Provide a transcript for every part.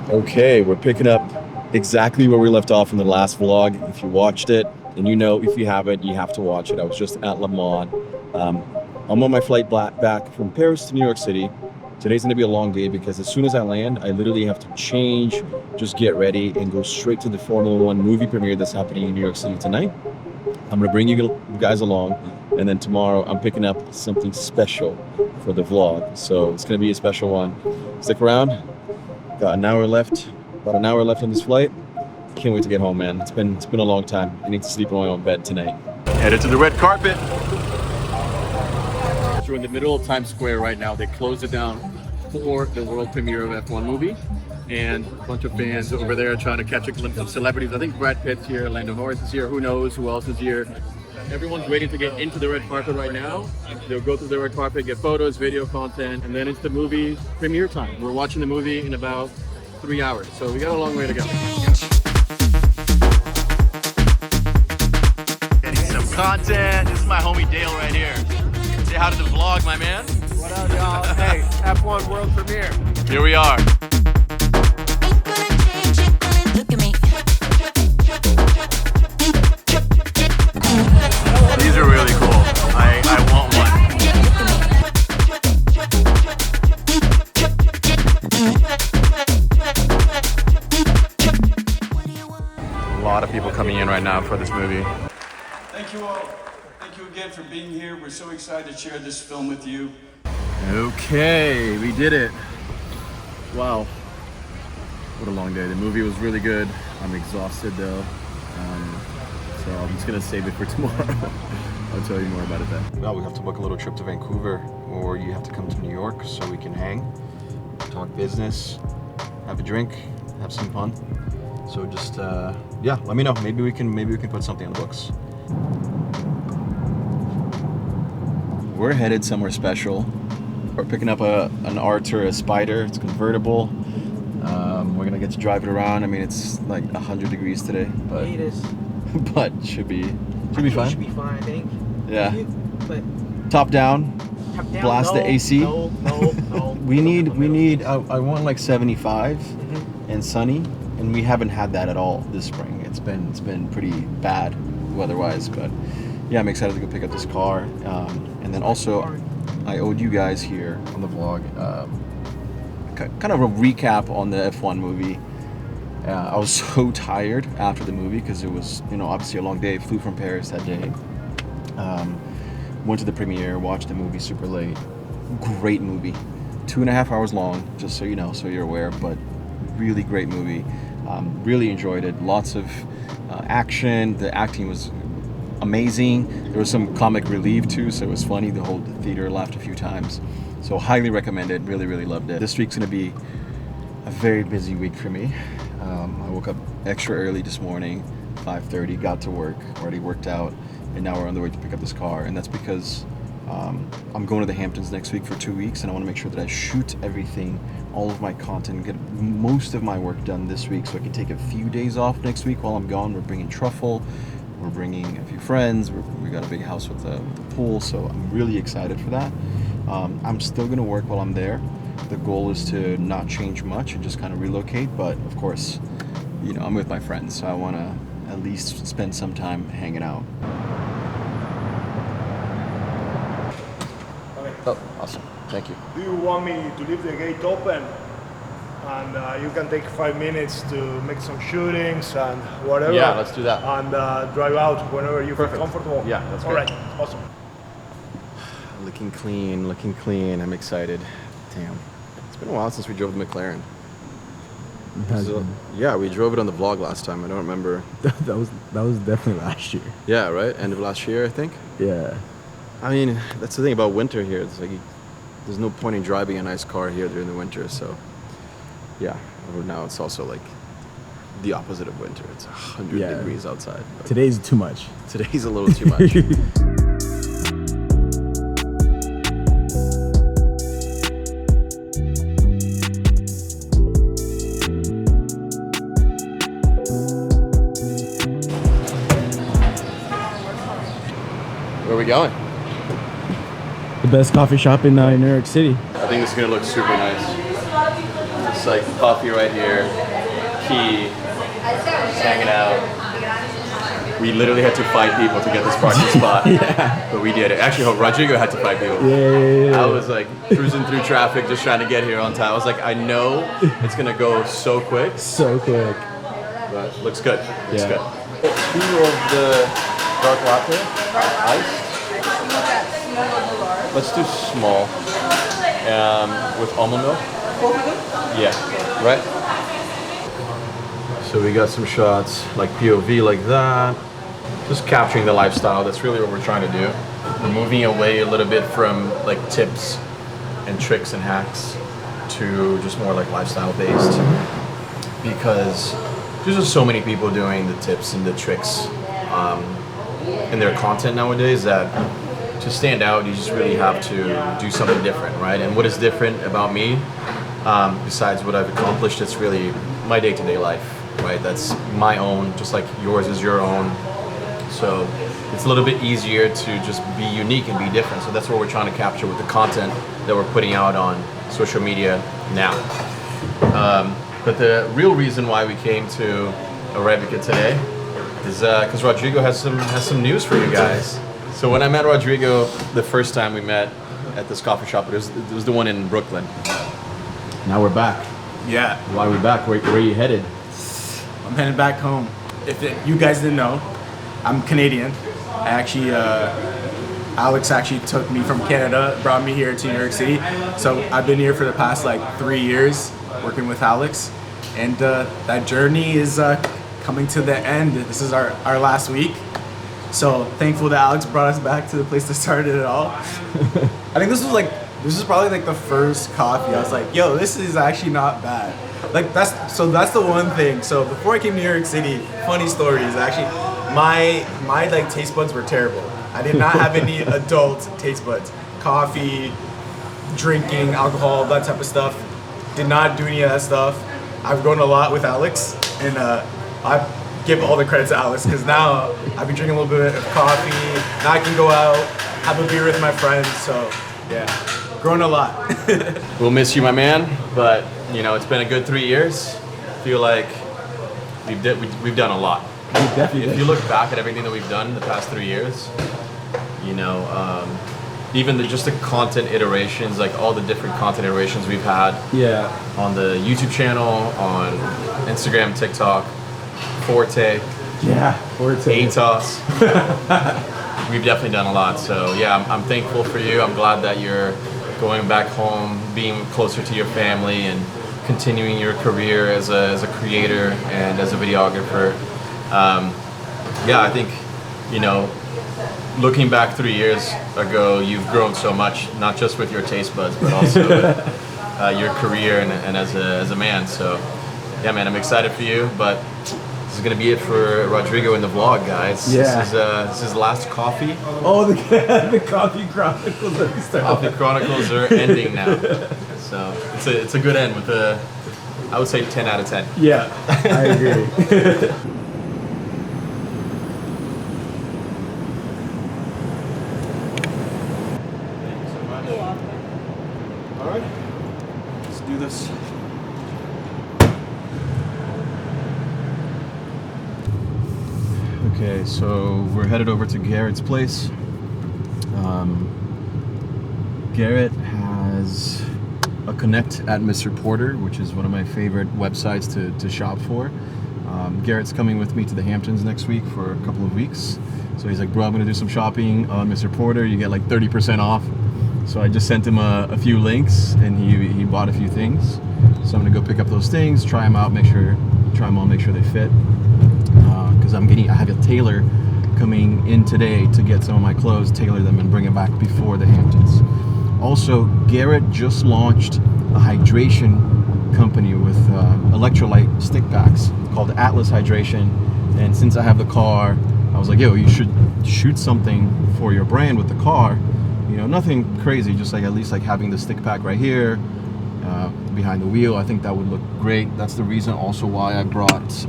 Okay, we're picking up exactly where we left off in the last vlog. If you watched it, and you know, if you haven't, you have to watch it. I was just at Le Mans. I'm on my flight back from Paris to New York City. Today's gonna be a long day because as soon as I land, I literally have to change, just get ready, and go straight to the Formula One movie premiere that's happening in New York City tonight. I'm gonna bring you guys along, and then tomorrow I'm picking up something special for the vlog. So it's gonna be a special one. Stick around. Got an hour left, about an hour left on this flight. Can't wait to get home, man. It's been a long time. I need to sleep in my own bed tonight. Headed to the red carpet. We're in the middle of Times Square right now. They closed it down for the world premiere of F1 movie, and a bunch of fans over there trying to catch a glimpse of celebrities. I think Brad Pitt's here, Lando Norris is here. Who knows who else is here? Everyone's waiting to get into the red carpet right now. They'll go through the red carpet, get photos, video content, and then it's the movie premiere time. We're watching the movie in about 3 hours, so we got a long way to go. Getting some content. This is my homie Dale right here. Say hi to the vlog, my man. What up, y'all? Hey, F1 world premiere. Here we are. These are really cool. I want one. A lot of people coming in right now for this movie. Thank you all. Thank you again for being here. We're so excited to share this film with you. Okay, we did it. Wow. What a long day. The movie was really good. I'm exhausted though. So I'm just gonna save it for tomorrow. I'll tell you more about it then. Well, we have to book a little trip to Vancouver, or you have to come to New York so we can hang, talk business, have a drink, have some fun. So just yeah, let me know. Maybe we can put something on the books. We're headed somewhere special. We're picking up an Artura Spider. It's convertible. We're gonna get to drive it around. I mean, it's like 100 degrees today, but It is. but should be fine. It should be fine, I think. Yeah. But Top down. Blast the AC. No. We need. I want like 75 and sunny, and we haven't had that at all this spring. It's been pretty bad weather-wise, but yeah, I'm excited to go pick up this car. And then also, I owed you guys here on the vlog kind of a recap on the F1 movie. I was so tired after the movie because it was, obviously a long day. Flew from Paris that day. Went to the premiere, watched the movie super late. Great movie. 2.5 hours long, just so you know, so you're aware, but really great movie. Really enjoyed it. Lots of action. The acting was amazing. There was some comic relief too, so it was funny. The whole theater laughed a few times. So highly recommended. Really loved it. This week's gonna be a very busy week for me. I woke up extra early this morning, 5:30, got to work, already worked out, and now we're on the way to pick up this car. And that's because I'm going to the Hamptons next week for 2 weeks, and I want to make sure that I shoot everything, all of my content, get most of my work done this week so I can take a few days off next week while I'm gone. We're bringing truffle, we're bringing a few friends, we got a big house with a pool, so I'm really excited for that. I'm still going to work while I'm there. The goal is to not change much and just kind of relocate, but of course, I'm with my friends, so I want to at least spend some time hanging out. Oh, awesome. Thank you. Do you want me to leave the gate open? And you can take 5 minutes to make some shootings and whatever. Yeah, let's do that. And drive out whenever you feel comfortable. Yeah, that's all great. right. Awesome. Looking clean. I'm excited. Damn. It's been a while since we drove the McLaren. Yeah, we drove it on the vlog last time. I don't remember. that was definitely last year. Yeah, right? End of last year, I think. Yeah. I mean, that's the thing about winter here. It's like there's no point in driving a nice car here during the winter. So, yeah. Now it's also like the opposite of winter. It's 100 degrees outside. Today's too much. Today's a little too much. Where are we going? The best coffee shop in New York City. I think this is gonna look super nice. like coffee right here, key, just hanging out. We literally had to fight people to get this parking spot, but we did it. Actually, Rodrigo had to fight people. Yeah. I was like cruising through traffic, just trying to get here on time. I was like, I know it's gonna go so quick, So quick. but looks good. Looks Yeah. good. 2 of the dark latte, iced. Let's do small, with almond milk. Yeah, right. So we got some shots like POV like that. Just capturing the lifestyle. That's really what we're trying to do. We're moving away a little bit from like tips and tricks and hacks to just more like lifestyle based, because there's just so many people doing the tips and the tricks in their content nowadays that to stand out, you just really have to do something different, right? And what is different about me, besides what I've accomplished, it's really my day-to-day life, right? That's my own, just like yours is your own. So it's a little bit easier to just be unique and be different. So that's what we're trying to capture with the content that we're putting out on social media now. But the real reason why we came to Arabica today is because Rodrigo has some news for you guys. So when I met Rodrigo the first time we met at this coffee shop, it was the one in Brooklyn. Now we're back. Yeah, Why are we back? Where are you headed? I'm heading back home. If you guys didn't know, I'm Canadian. I actually, Alex actually took me from Canada, brought me here to New York City. So I've been here for the past like 3 years working with Alex. And that journey is coming to the end. This is our last week. So thankful that Alex brought us back to the place that started it all. I think this is probably like the first coffee. I was like, yo, this is actually not bad. Like that's the one thing. So before I came to New York City, funny stories actually, my like taste buds were terrible. I did not have any adult taste buds. Coffee, drinking, alcohol, that type of stuff. Did not do any of that stuff. I've grown a lot with Alex, and I give all the credit to Alex because now I've been drinking a little bit of coffee. Now I can go out, have a beer with my friends. So yeah, grown a lot. We'll miss you, my man, but you know, it's been a good 3 years. I feel like we've done a lot. If you look back at everything that we've done in the past 3 years, you know, even just the content iterations, like all the different content iterations we've had on the YouTube channel, on Instagram, TikTok, Forte, Forte. ATOS. We've definitely done a lot. So yeah, I'm thankful for you. I'm glad that you're going back home, being closer to your family, and continuing your career as a creator and as a videographer. Yeah, I think, you know, looking back 3 years ago, you've grown so much, not just with your taste buds, but also with your career and as a man. So yeah, man, I'm excited for you, but this is gonna be it for Rodrigo in the vlog, guys. Yeah. This is last coffee. Oh, the Coffee Chronicles are starting. Coffee Chronicles are ending now. So it's a good end with I would say 10 out of 10. Yeah, I agree. All right, let's do this. Okay, so we're headed over to Garrett's place. Garrett has a connect at Mr. Porter, which is one of my favorite websites to shop for. Garrett's coming with me to the Hamptons next week for a couple of weeks. So he's like, bro, I'm gonna do some shopping on Mr. Porter. You get like 30% off. So I just sent him a few links, and he bought a few things. So I'm gonna go pick up those things, try them out, make sure they fit. Because I have a tailor coming in today to get some of my clothes, tailor them, and bring them back before the Hamptons. Also, Garrett just launched a hydration company with electrolyte stick packs called Atlas Hydration. And since I have the car, I was like, yo, you should shoot something for your brand with the car. You know, nothing crazy, just like at least like having the stick pack right here behind the wheel. I think that would look great. That's the reason also why I brought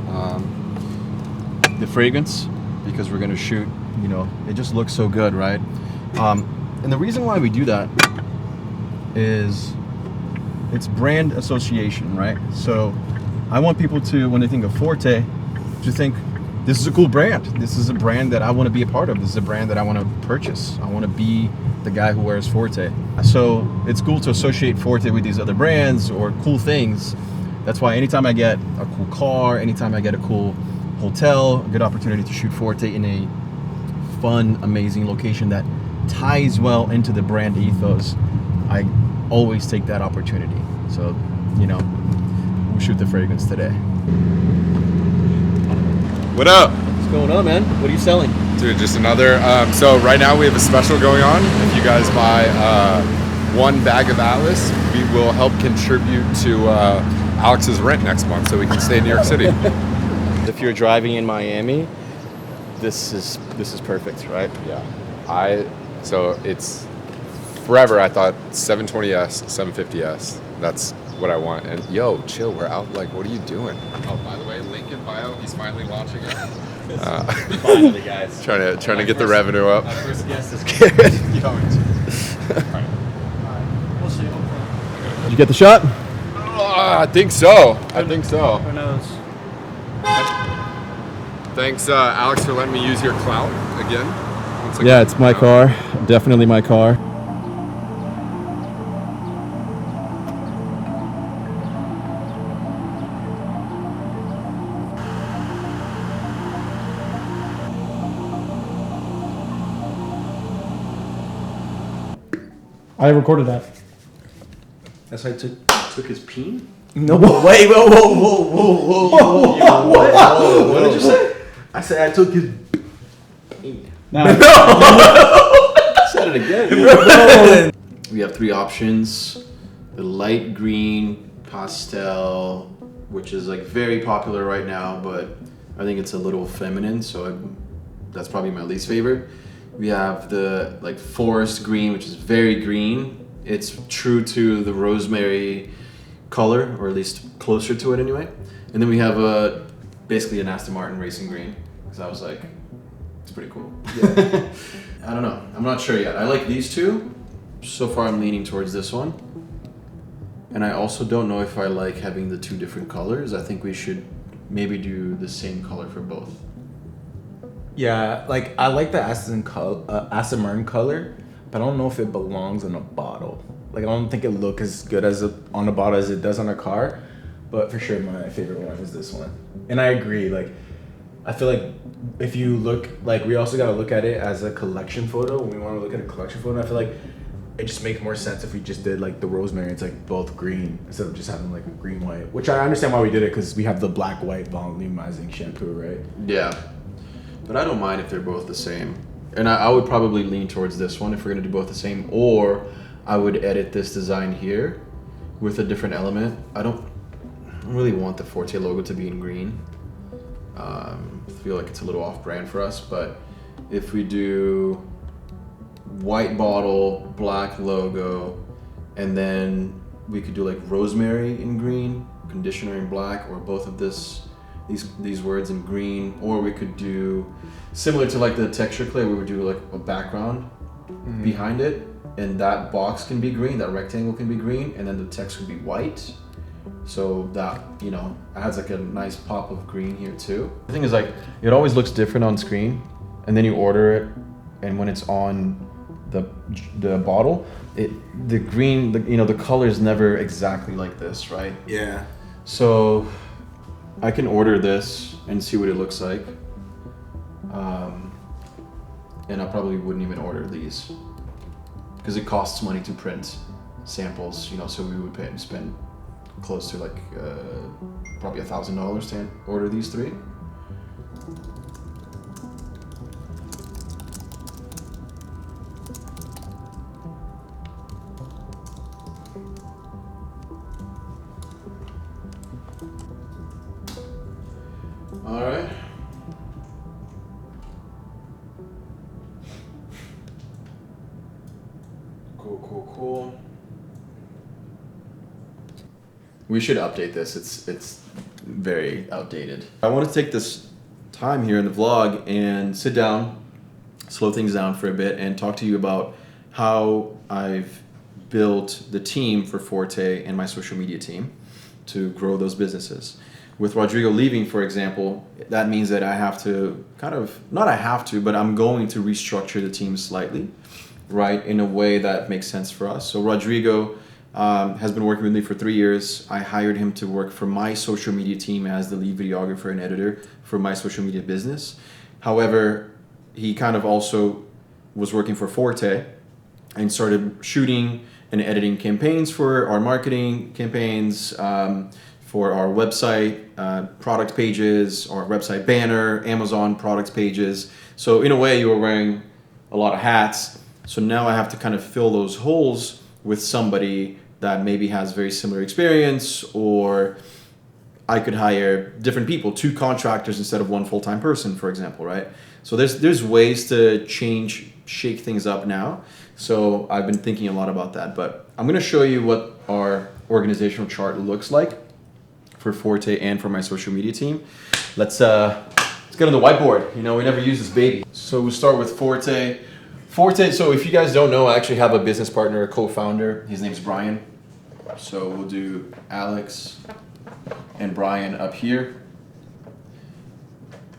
the fragrance, because we're gonna shoot, you know, it just looks so good, right? And the reason why we do that is it's brand association, right? So I want people to, when they think of Forte, to think, this is a cool brand. This is a brand that I want to be a part of. This is a brand that I want to purchase. I want to be the guy who wears Forte. So it's cool to associate Forte with these other brands or cool things. That's why anytime I get a cool car, anytime I get a cool hotel, a good opportunity to shoot Forte in a fun, amazing location that ties well into the brand ethos, I always take that opportunity. So, you know, we'll shoot the fragrance today. What up? What's going on, man? What are you selling? Dude, just another. So right now we have a special going on. If you guys buy one bag of Atlas, we will help contribute to Alex's rent next month so we can stay in New York City. If you're driving in Miami, this is perfect, right? Yeah. So it's forever I thought 720S, 750S. That's what I want. And yo, chill, we're out. Like, what are you doing? Oh, by the way, link in bio. He's finally launching it. Finally, guys. Trying to get the revenue up. My first guest is Garrett. We'll see. Did you get the shot? I think so. Who knows? Thanks, Alex, for letting me use your clout again. Once again. Yeah, it's my car. Definitely my car. I recorded that. That's why I took his peen? No. Wait, whoa. What did you say? I said I took his peen. No. Said it again. We have three options: the light green pastel, which is like very popular right now, but I think it's a little feminine, so that's probably my least favorite. We have the like forest green, which is very green. It's true to the rosemary color, or at least closer to it anyway. And then we have basically an Aston Martin racing green, because I was like, it's pretty cool. Yeah. I don't know. I'm not sure yet. I like these two. So far I'm leaning towards this one. And I also don't know if I like having the two different colors. I think we should maybe do the same color for both. Yeah, like I like the Aston Martin color, but I don't know if it belongs in a bottle. Like I don't think it looks as good on a bottle as it does on a car. But for sure, my favorite one is this one. And I agree. Like I feel like if you look, like we also gotta look at it as a collection photo. When we want to look at a collection photo, I feel like it just makes more sense if we just did like the rosemary. It's like both green instead of just having like a green white. Which I understand why we did it, because we have the black white volumizing shampoo, right? Yeah. But I don't mind if they're both the same. And I would probably lean towards this one if we're gonna do both the same, or I would edit this design here with a different element. I don't really want the Forte logo to be in green. I feel like it's a little off-brand for us, but if we do white bottle, black logo, and then we could do like rosemary in green, conditioner in black, or both of these words in green, or we could do similar to like the texture clay, we would do like a background behind it, and that box can be green, that rectangle can be green, and then the text would be white. So that, you know, adds like a nice pop of green here too. The thing is, like, it always looks different on screen, and then you order it, and when it's on the bottle, the green, the color is never exactly like this, right? Yeah. So I can order this and see what it looks like. And I probably wouldn't even order these because it costs money to print samples, so we would spend close to like probably $1,000 to order these three. All right. Cool. We should update this. It's very outdated. I want to take this time here in the vlog and sit down, slow things down for a bit, and talk to you about how I've built the team for Forte and my social media team to grow those businesses. With Rodrigo leaving, for example, that means that I have to but I'm going to restructure the team slightly, right, in a way that makes sense for us. So Rodrigo has been working with me for 3 years. I hired him to work for my social media team as the lead videographer and editor for my social media business. However, he kind of also was working for Forte and started shooting and editing campaigns for our marketing campaigns, for our website product pages, our website banner, Amazon product pages. So in a way, you were wearing a lot of hats. So now I have to kind of fill those holes with somebody that maybe has very similar experience, or I could hire different people, 2 contractors instead of 1 full-time person, for example, right? So there's ways to shake things up now. So I've been thinking a lot about that, but I'm gonna show you what our organizational chart looks like for Forte and for my social media team. Let's get on the whiteboard. You know, we never use this baby. So we'll start with Forte. Forte, so if you guys don't know, I actually have a business partner, a co-founder. His name's Brian. So we'll do Alex and Brian up here.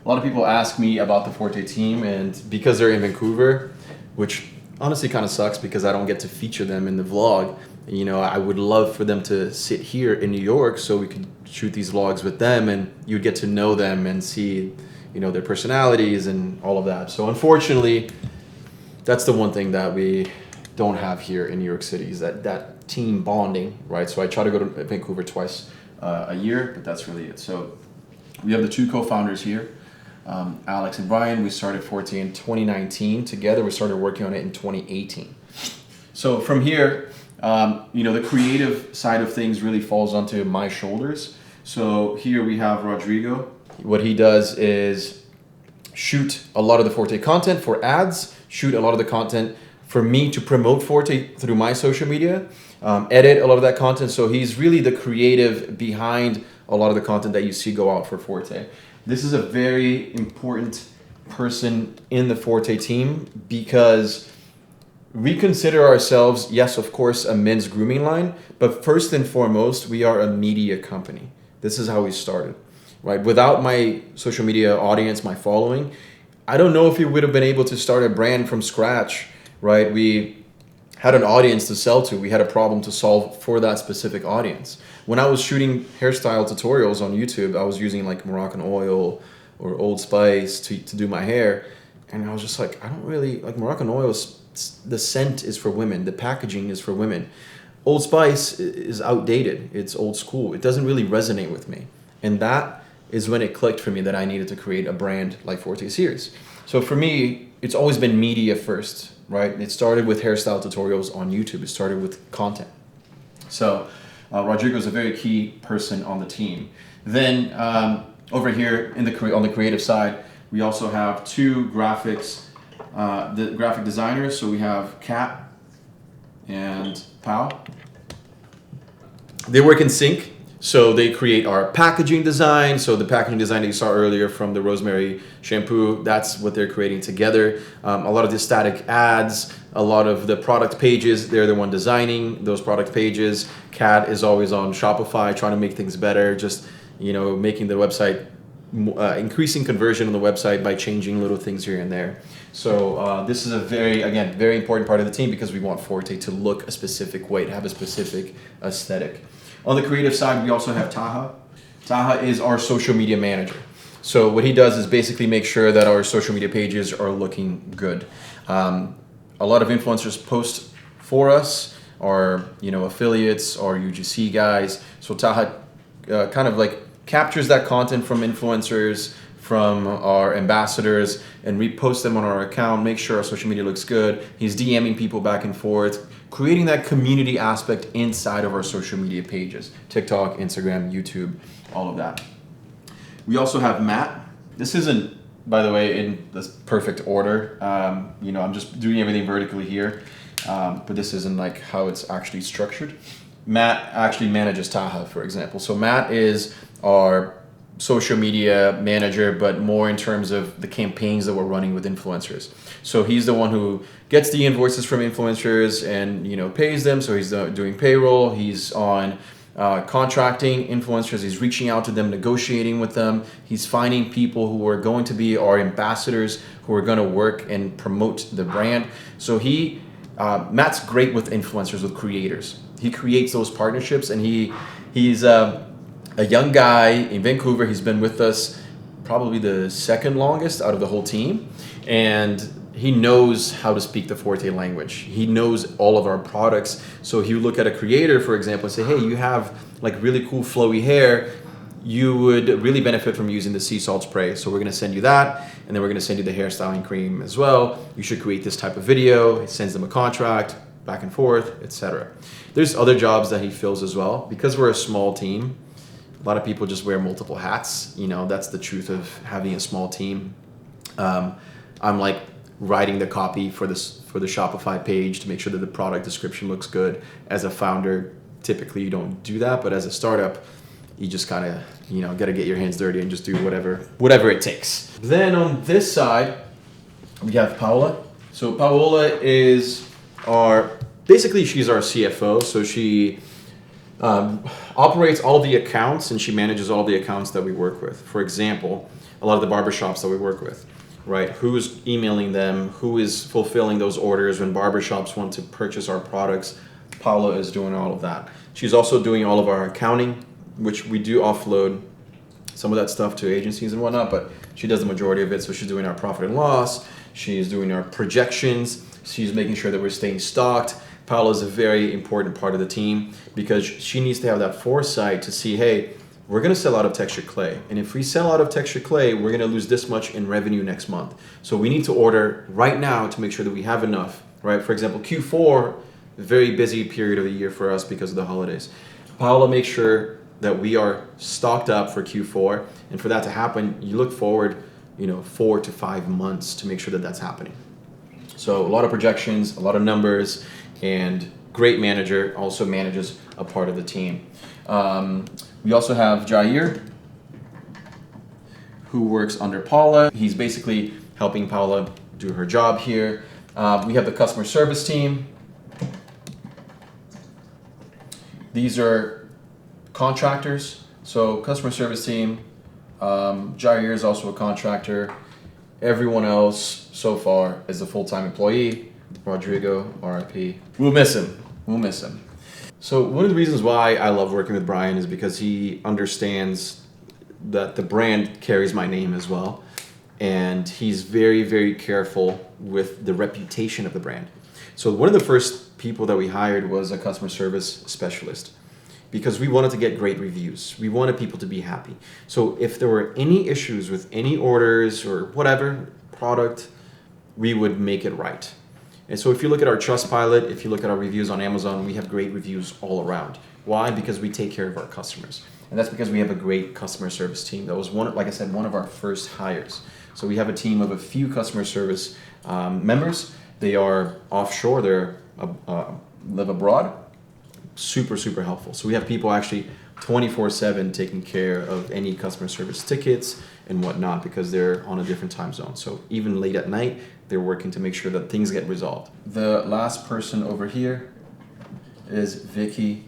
A lot of people ask me about the Forte team, and because they're in Vancouver, which honestly kind of sucks because I don't get to feature them in the vlog. You know, I would love for them to sit here in New York so we could shoot these vlogs with them and you'd get to know them and see, you know, their personalities and all of that. So unfortunately, that's the one thing that we don't have here in New York City, is that team bonding, right? So I try to go to Vancouver twice a year, but that's really it. So we have the 2 co-founders here, Alex and Brian. We started Forte in 2019 together. We started working on it in 2018. So from here, you know, the creative side of things really falls onto my shoulders. So here we have Rodrigo. What he does is shoot a lot of the Forte content for ads, shoot a lot of the content for me to promote Forte through my social media, edit a lot of that content. So he's really the creative behind a lot of the content that you see go out for Forte. This is a very important person in the Forte team because we consider ourselves, yes, of course, a men's grooming line, but first and foremost, we are a media company. This is how we started, right? Without my social media audience, my following, I don't know if we would have been able to start a brand from scratch, right? We had an audience to sell to. We had a problem to solve for that specific audience. When I was shooting hairstyle tutorials on YouTube, I was using like Moroccan oil or Old Spice to do my hair. And I was just like, I don't really, like Moroccan oil, the scent is for women. The packaging is for women. Old Spice is outdated. It's old school. It doesn't really resonate with me. And that is when it clicked for me that I needed to create a brand like Forte Series. So for me, it's always been media first, right? It started with hairstyle tutorials on YouTube. It started with content. So Rodrigo is a very key person on the team. Then over here on the creative side, we also have 2 graphics, the graphic designers. So we have Kat and Pau. They work in sync. So they create our packaging design. So the packaging design that you saw earlier from the rosemary shampoo, that's what they're creating together. A lot of the static ads, a lot of the product pages, they're the one designing those product pages. Kat is always on Shopify trying to make things better, just, you know, making the website, increasing conversion on the website by changing little things here and there. So this is a very important part of the team because we want Forte to look a specific way, to have a specific aesthetic. On the creative side, we also have Taha. Taha is our social media manager. So what he does is basically make sure that our social media pages are looking good. A lot of influencers post for us, or, you know, affiliates or UGC guys. So Taha kind of like captures that content from influencers, from our ambassadors, and repost them on our account, make sure our social media looks good. He's DMing people back and forth, creating that community aspect inside of our social media pages, TikTok, Instagram, YouTube, all of that. We also have Matt. This isn't, by the way, in this perfect order. You know, I'm just doing everything vertically here, but this isn't like how it's actually structured. Matt actually manages Taha, for example. So Matt is our social media manager, but more in terms of the campaigns that we're running with influencers. So he's the one who gets the invoices from influencers and pays them. So he's doing payroll. He's on contracting influencers. He's reaching out to them, negotiating with them. He's finding people who are going to be our ambassadors, who are going to work and promote the brand. So Matt's great with influencers, with creators. He creates those partnerships, and he's a young guy in Vancouver. He's been with us probably the second longest out of the whole team, and he knows how to speak the Forte language. He knows all of our products. So he would look at a creator, for example, and say, hey, you have like really cool flowy hair. You would really benefit from using the sea salt spray. So we're gonna send you that, and then we're gonna send you the hairstyling cream as well. You should create this type of video. He sends them a contract, back and forth, etc. There's other jobs that he fills as well. Because we're a small team, a lot of people just wear multiple hats. That's the truth of having a small team. I'm like writing the copy for the Shopify page to make sure that the product description looks good. As a founder, typically you don't do that, but as a startup, you just kind of got to get your hands dirty and just do whatever it takes. Then on this side, we have Paola. So Paola is she's our CFO. So she operates all the accounts, and she manages all the accounts that we work with. For example, a lot of the barbershops that we work with, right? Who's emailing them? Who is fulfilling those orders when barbershops want to purchase our products? Paola is doing all of that. She's also doing all of our accounting, which we do offload some of that stuff to agencies and whatnot, but she does the majority of it. So she's doing our profit and loss. She's doing our projections. She's making sure that we're staying stocked. Paola is a very important part of the team because she needs to have that foresight to see, hey, we're going to sell out of textured clay. And if we sell out of textured clay, we're going to lose this much in revenue next month. So we need to order right now to make sure that we have enough, right? For example, Q4, very busy period of the year for us because of the holidays. Paola makes sure that we are stocked up for Q4. And for that to happen, you look forward, 4 to 5 months to make sure that that's happening. So a lot of projections, a lot of numbers, and great manager, also manages a part of the team. We also have Jair, who works under Paula. He's basically helping Paula do her job here. We have the customer service team. These are contractors. So customer service team, Jair is also a contractor. Everyone else so far is a full-time employee. Rodrigo, RIP. We'll miss him. So one of the reasons why I love working with Brian is because he understands that the brand carries my name as well. And he's very, very careful with the reputation of the brand. So one of the first people that we hired was a customer service specialist because we wanted to get great reviews. We wanted people to be happy. So if there were any issues with any orders or whatever product, we would make it right. And so if you look at our Trustpilot, if you look at our reviews on Amazon, we have great reviews all around. Why? Because we take care of our customers. And that's because we have a great customer service team. That was one of our first hires. So we have a team of a few customer service members. They are offshore, they live abroad. Super, super helpful. So we have people actually 24/7 taking care of any customer service tickets and whatnot because they're on a different time zone. So even late at night, they're working to make sure that things get resolved. The last person over here is Vicky.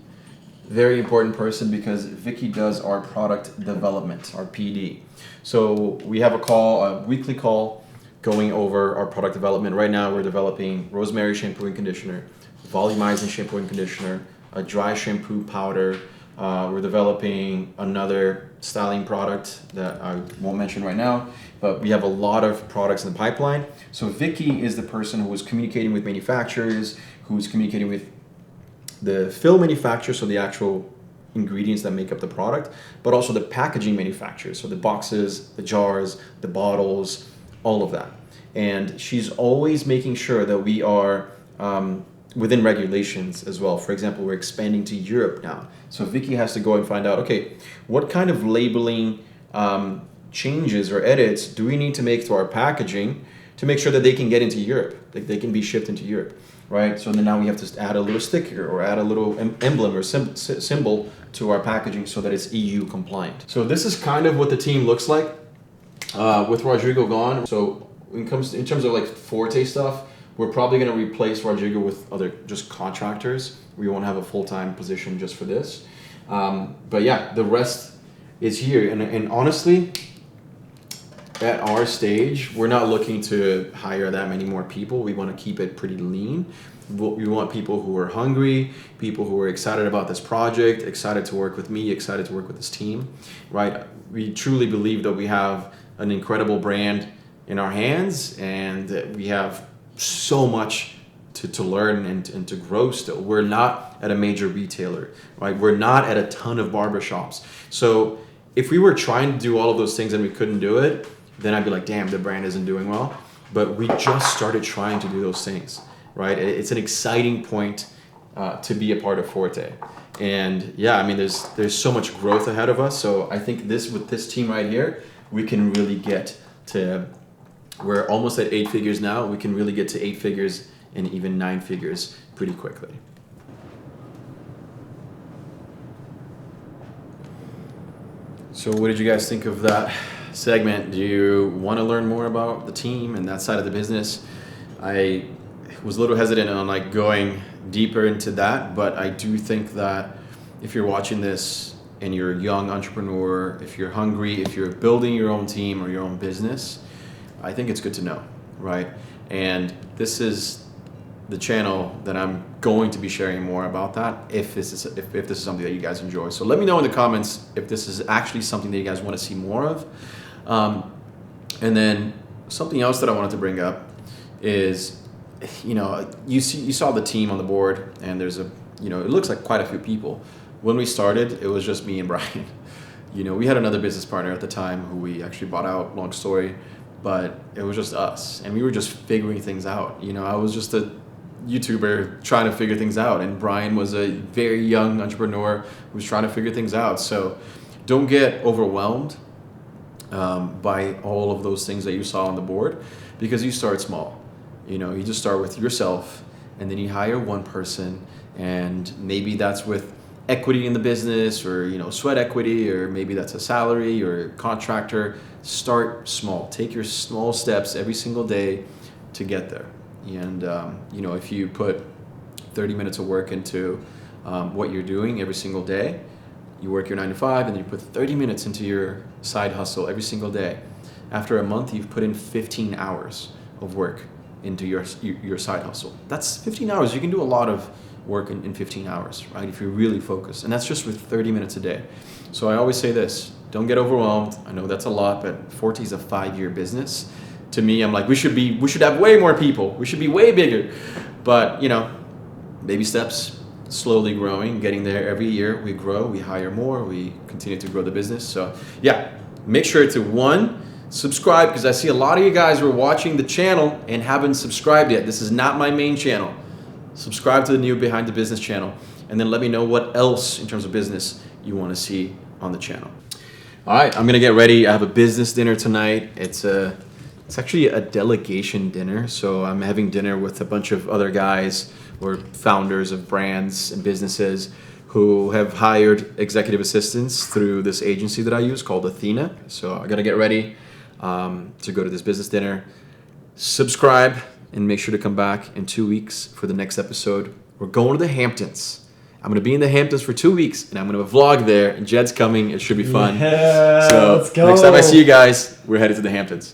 Very important person because Vicky does our product development, our PD. So we have a weekly call going over our product development. Right now we're developing rosemary shampoo and conditioner, volumizing shampoo and conditioner, a dry shampoo powder. We're developing another styling product that I won't mention right now, but we have a lot of products in the pipeline. So Vicky is the person who is communicating with manufacturers, who's communicating with the fill manufacturer, so the actual ingredients that make up the product, but also the packaging manufacturers, so the boxes, the jars, the bottles, all of that. And she's always making sure that we are within regulations as well. For example, we're expanding to Europe now. So Vicky has to go and find out, okay, what kind of labeling changes or edits do we need to make to our packaging to make sure that they can get into Europe, like they can be shipped into Europe, right? So then now we have to add a little sticker or add a little emblem or symbol to our packaging so that it's EU compliant. So this is kind of what the team looks like with Rodrigo gone. So in terms of like Forte stuff, we're probably going to replace Rodrigo with other just contractors. We won't have a full-time position just for this. But yeah, the rest is here. And honestly, at our stage, we're not looking to hire that many more people. We want to keep it pretty lean. We want people who are hungry, people who are excited about this project, excited to work with me, excited to work with this team, right? We truly believe that we have an incredible brand in our hands, and we have so much to learn and to grow still. We're not at a major retailer, right? We're not at a ton of barbershops. So if we were trying to do all of those things and we couldn't do it, then I'd be like, damn, the brand isn't doing well. But we just started trying to do those things, right? It's an exciting point to be a part of Forte. And yeah, I mean, there's so much growth ahead of us. So I think with this team right here, we can really get to, we're almost at 8 figures now. We can really get to 8 figures and even 9 figures pretty quickly. So what did you guys think of that segment? Do you want to learn more about the team and that side of the business? I was a little hesitant on like going deeper into that, but I do think that if you're watching this and you're a young entrepreneur, if you're hungry, if you're building your own team or your own business, I think it's good to know, right? And this is the channel that I'm going to be sharing more about that if this is something that you guys enjoy. So let me know in the comments if this is actually something that you guys want to see more of. And then something else that I wanted to bring up is, you know, you saw the team on the board, and there's it looks like quite a few people. When we started, it was just me and Brian. You know, we had another business partner at the time who we actually bought out, long story, but it was just us, and we were just figuring things out. You know, I was just a YouTuber trying to figure things out, and Brian was a very young entrepreneur who was trying to figure things out. So don't get overwhelmed by all of those things that you saw on the board, because you start small. You know, you just start with yourself, and then you hire one person, and maybe that's with equity in the business, or sweat equity, or maybe that's a salary or a contractor. Start small. Take your small steps every single day to get there. And if you put 30 minutes of work into what you're doing every single day, you work your 9 to 5, and then you put 30 minutes into your side hustle every single day. After a month, you've put in 15 hours of work into your side hustle. That's 15 hours. You can do a lot of work in 15 hours, right? If you really focus. And that's just with 30 minutes a day. So I always say this, don't get overwhelmed. I know that's a lot, but Forte is a 5-year business. To me, I'm like, we should have way more people. We should be way bigger. But, baby steps, slowly growing, getting there every year. We grow, we hire more, we continue to grow the business. So yeah, make sure to subscribe, because I see a lot of you guys who are watching the channel and haven't subscribed yet. This is not my main channel. Subscribe to the new Behind the Business channel, and then let me know what else in terms of business you want to see on the channel. All right, I'm gonna get ready. I have a business dinner tonight. It's actually a delegation dinner. So I'm having dinner with a bunch of other guys who are founders of brands and businesses who have hired executive assistants through this agency that I use called Athena. So I gotta get ready to go to this business dinner. Subscribe and make sure to come back in 2 weeks for the next episode. We're going to the Hamptons. I'm going to be in the Hamptons for 2 weeks, and I'm going to vlog there, and Jed's coming. It should be fun. Yeah, so let's go. Next time I see you guys, we're headed to the Hamptons.